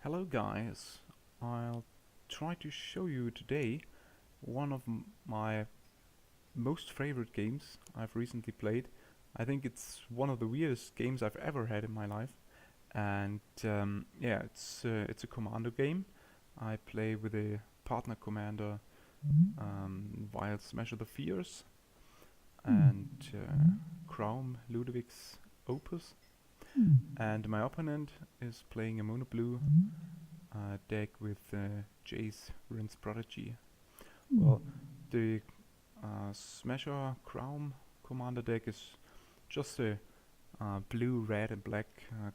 Hello guys, I'll try to show you today one of my most favorite games I've recently played. I think it's one of the weirdest games I've ever had in my life, and yeah, it's a commando game. I play with a partner commander while Smash of the Fears and Kraum Ludwig's Opus, and my opponent is playing a mono blue deck with Jace Rinse Prodigy. Well, the Smasher Kraum commander deck is just a blue, red, and black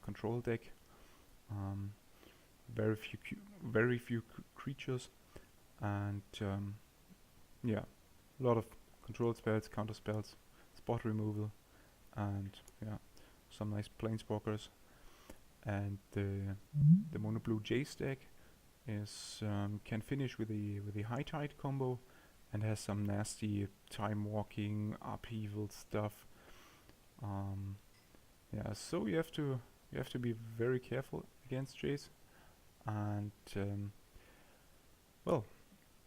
control deck. Um, very few creatures, and yeah, a lot of control spells, counter spells, spot removal, and yeah, some nice planeswalkers. And the mono blue Jace deck is can finish with the high tide combo and has some nasty time walking upheaval stuff. Yeah, so you have to be very careful against Jace, and well,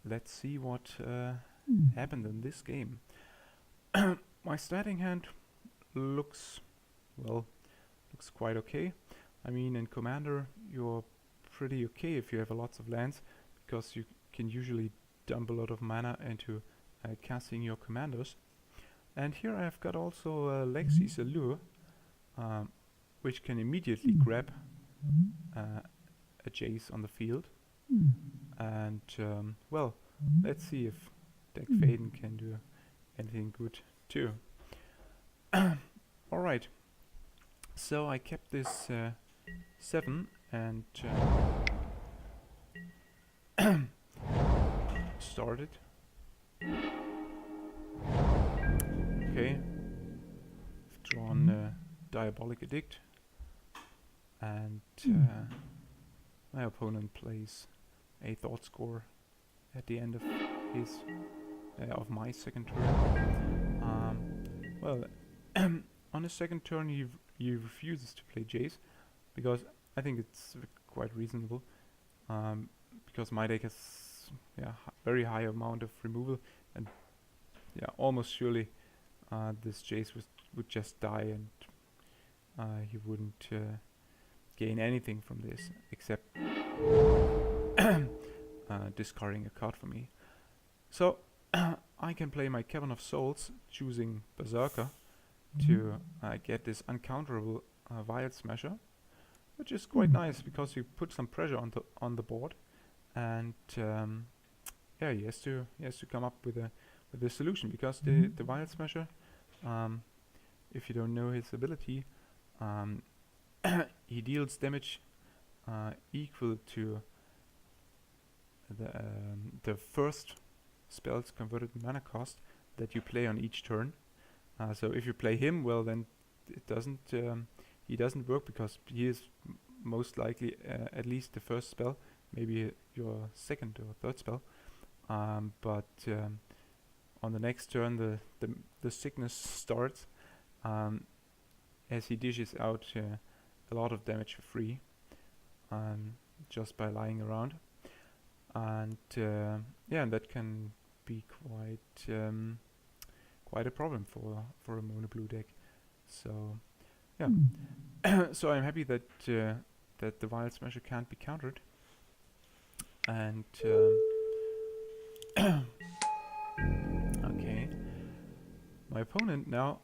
let's see what happened in this game. My starting hand looks well, looks quite okay. I mean, in Commander, you're pretty okay if you have lots of lands, because you can usually dump a lot of mana into casting your commanders. And here I have got also Lexi's Allure, um, which can immediately grab a Jace on the field. And well, let's see if Deck Faden can do anything good too. Alright, so I kept this 7 and started. Okay, I've drawn Diabolic Edict, and my opponent plays a Thought Score at the end of his of my second turn. Well, on his second turn he refuses to play Jace, because I think it's quite reasonable. Because my deck has very high amount of removal, and yeah, almost surely this Jace would just die, and he wouldn't gain anything from this except discarding a card for me. So I can play my Cavern of Souls, choosing Berserker to get this uncounterable Wild Smasher, which is quite nice because you put some pressure on the board, and yeah, he has to come up with a solution, because the Wild Smasher, if you don't know his ability, he deals damage equal to the first spell's converted mana cost that you play on each turn. So if you play him, well, then it doesn't he doesn't work, because he is most likely at least the first spell, maybe your second or third spell. But on the next turn, the sickness starts, as he dishes out a lot of damage for free, just by lying around. And yeah, and that can be quite a problem for a mono blue deck. So yeah, so I'm happy that that the Wild Smasher can't be countered. And okay, my opponent now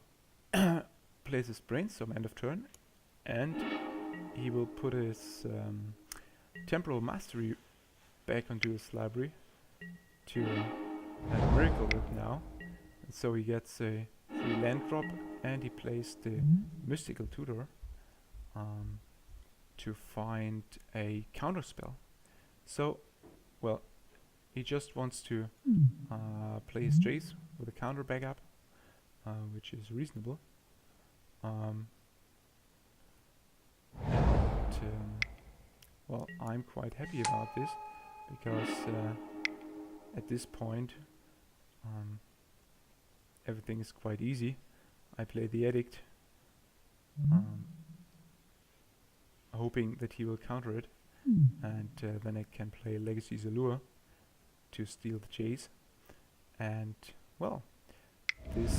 plays his Brainstorm end of turn, and he will put his Temporal Mastery back onto his library to have Miracle Whip now. And so he gets a free land drop, and he plays the Mystical Tutor to find a counter spell. So, well, he just wants to play his Jace with a counter backup, which is reasonable. And well, I'm quite happy about this, because at this point everything is quite easy. I play the Edict, hoping that he will counter it, and then I can play Legacy's Allure to steal the Jace. And well, this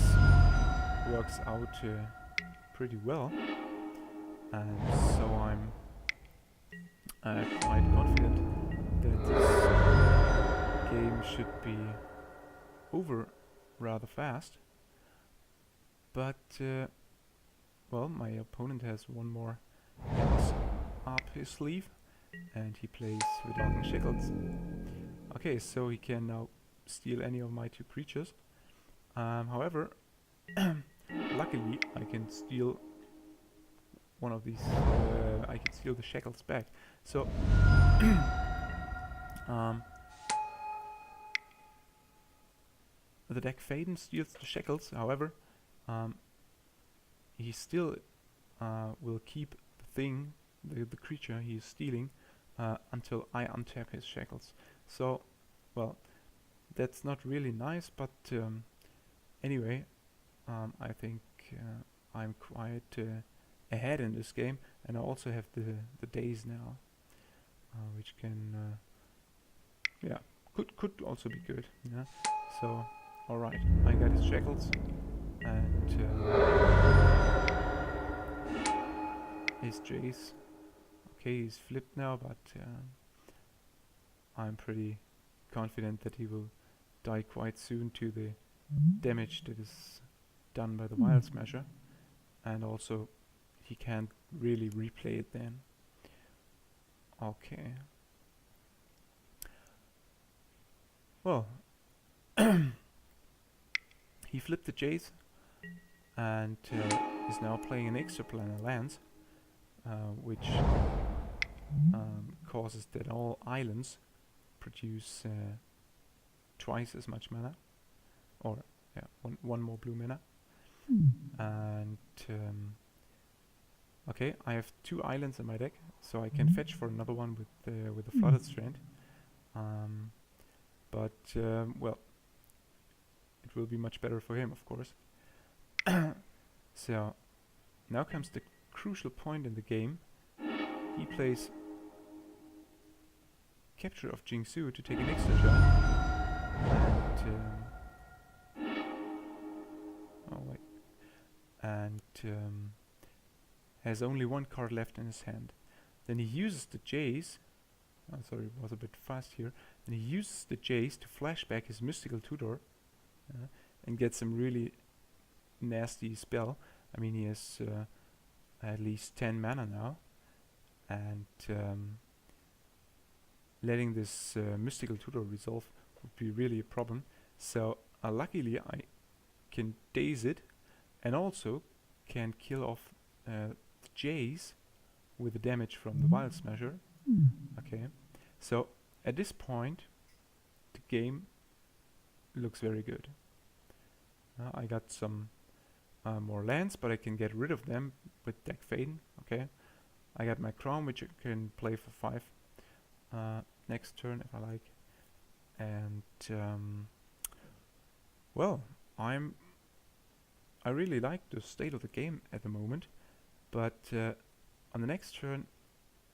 works out pretty well, and so I'm quite confident that this game should be over rather fast. But well, my opponent has one more ace up his sleeve, and he plays without shackles. Okay, so he can now steal any of my two creatures. However, luckily I can steal one of these. I can steal the shackles back. So the deck Faden steals the shackles. However, he still will keep the thing, the creature he is stealing, until I untap his shackles. So, well, that's not really nice, but anyway, I think I'm quite ahead in this game, and I also have the days now, which can, yeah, could also be good. Yeah. So, all right, I got his shackles, and his Jace. Okay, he's flipped now, but I'm pretty confident that he will die quite soon to the damage that is done by the Wild Smasher, and also he can't really replay it then. Okay. Well, he flipped the Jace and is now playing an extraplanar lands, which causes that all islands produce twice as much mana, or yeah, one more blue mana. And okay, I have 2 islands in my deck, so I can fetch for another one with the Flooded Strand. But well, it will be much better for him, of course. So now comes the crucial point in the game. He plays Capture of Jingsu to take an extra turn. And oh wait, and has only 1 card left in his hand. Then he uses the Jace. Oh, sorry, it was a bit fast here. And he uses the Jace to flashback his Mystical Tutor and get some really nasty spell. I mean, he has at least 10 mana now, and letting this Mystical Tutor resolve would be really a problem. So luckily I can daze it, and also can kill off the Jace with the damage from the Wild Smasher. Okay, so at this point the game looks very good. I got some more lands, but I can get rid of them with deck Faden. Okay, I got my Kraum, which I can play for 5 next turn if I like. And well, I really like the state of the game at the moment, but on the next turn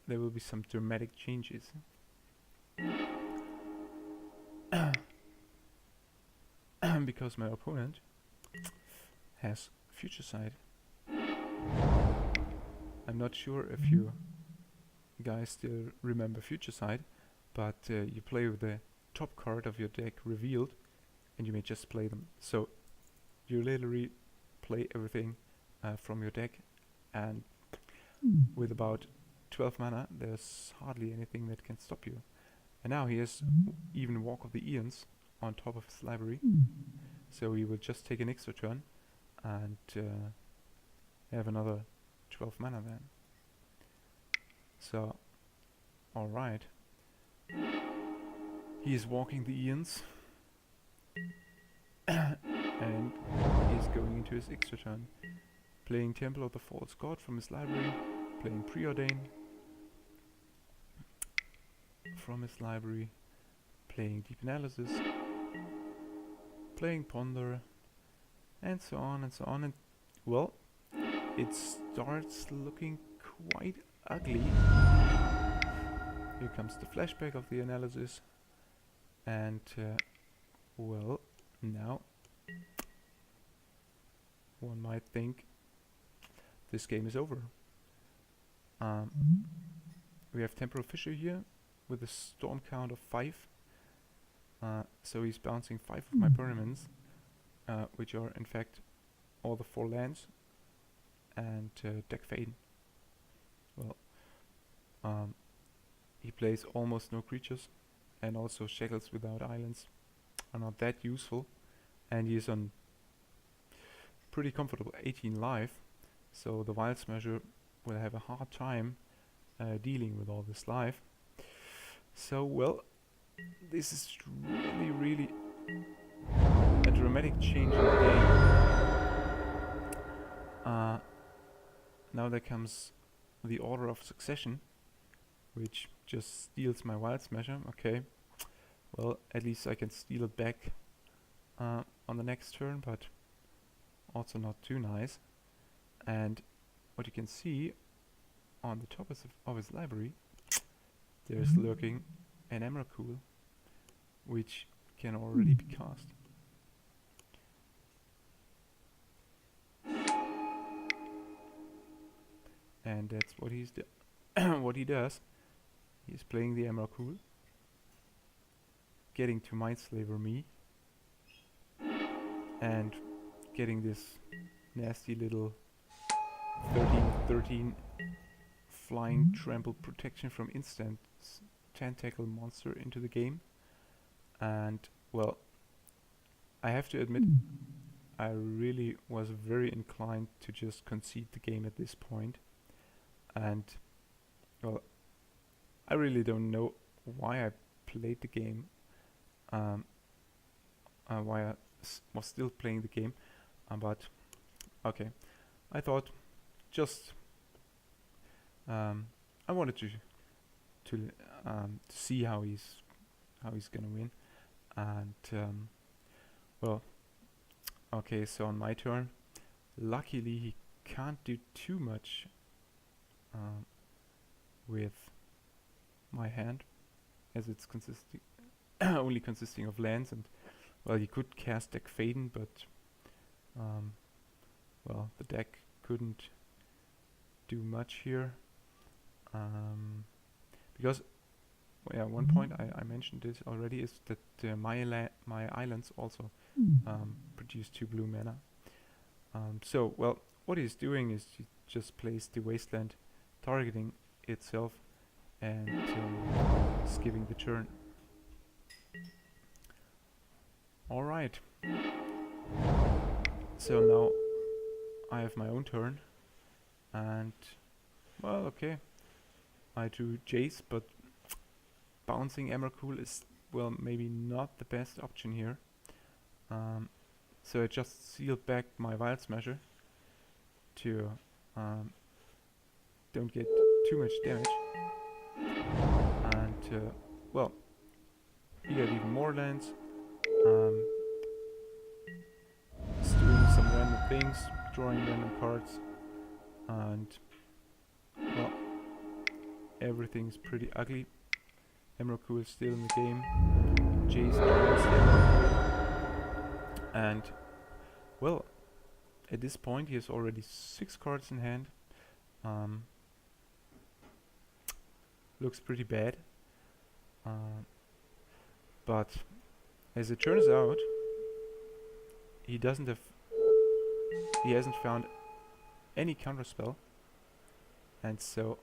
there will be some dramatic changes. Because my opponent has Future Sight. I'm not sure if you guys still remember Future Sight, but you play with the top card of your deck revealed, and you may just play them. So you literally play everything from your deck, and with about 12 mana there's hardly anything that can stop you. And now he has even Walk of the Eons on top of his library, so he will just take an extra turn and have another 12 mana then. So, alright. He is walking the Eons and he's going into his extra turn, playing Temple of the False God from his library, playing Preordain from his library, playing Deep Analysis, playing Ponder, and so on and so on. And well, it starts looking quite ugly. here comes the flashback of the analysis, and well, now one might think this game is over. We have Temporal Fissure here with a storm count of 5. So he's bouncing 5 of my permanents, which are in fact all the 4 lands, and deck Faden. Well, he plays almost no creatures, and also Shackles without islands are not that useful, and he is on pretty comfortable 18 life, so the Wild Smasher will have a hard time dealing with all this life. So, well, this is really a dramatic change in the game. Now there comes the Order of Succession, which just steals my Wild Smasher. Okay, well, at least I can steal it back on the next turn, but also not too nice. And what you can see on the top of his library, there's lurking an Emrakul, which can already be cast. And that's what he's what he does. He's playing the Emrakul, getting to Mindslaver me, and getting this nasty little 13/13 flying trample protection from instants tentacle monster into the game. And well, I have to admit, I really was very inclined to just concede the game at this point. And well, I really don't know why I played the game, why I was still playing the game, but okay, I thought just I wanted to see how he's gonna win, and well, okay, so on my turn, luckily he can't do too much with my hand, as it's only consisting of lands, and well, he could cast deck Faden, but well, the deck couldn't do much here, because well, yeah, one point I mentioned this already is that my islands also produce 2 blue mana. So well, what he's doing is he just plays the Wasteland, targeting itself and skipping the turn. Alright, so now I have my own turn, and well, okay, I do Jace, but bouncing Emrakul is, well, maybe not the best option here. So I just sealed back my Wild Smasher to don't get too much damage, and well, he got even more lands. Just doing some random things, drawing random cards, and well, everything's pretty ugly. Emrakul is still in the game. Jace joins Emrakul, and well, at this point he has already 6 cards in hand. Looks pretty bad, but as it turns out, he hasn't found any counterspell, and so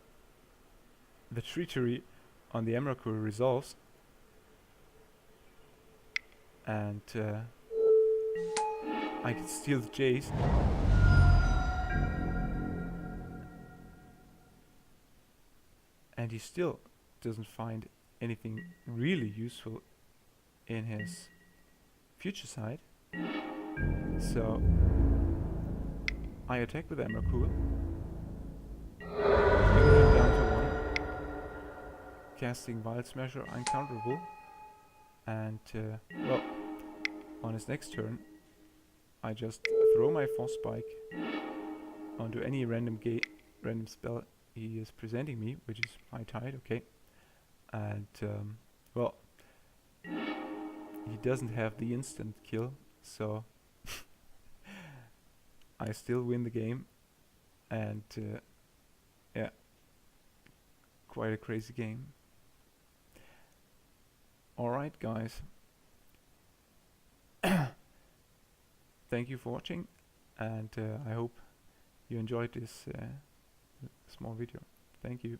the treachery on the Emrakul resolves, and I can steal the Jace. And he still doesn't find anything really useful in his future side. So I attack with Emrakul, bringing him down to 1, casting Wild Smasher uncounterable, and well, on his next turn I just throw my Force Spike onto any random spell he is presenting me, which is High Tide, okay, and well, he doesn't have the instant kill, so I still win the game, and yeah, quite a crazy game. Alright guys, thank you for watching, and I hope you enjoyed this small video. Thank you.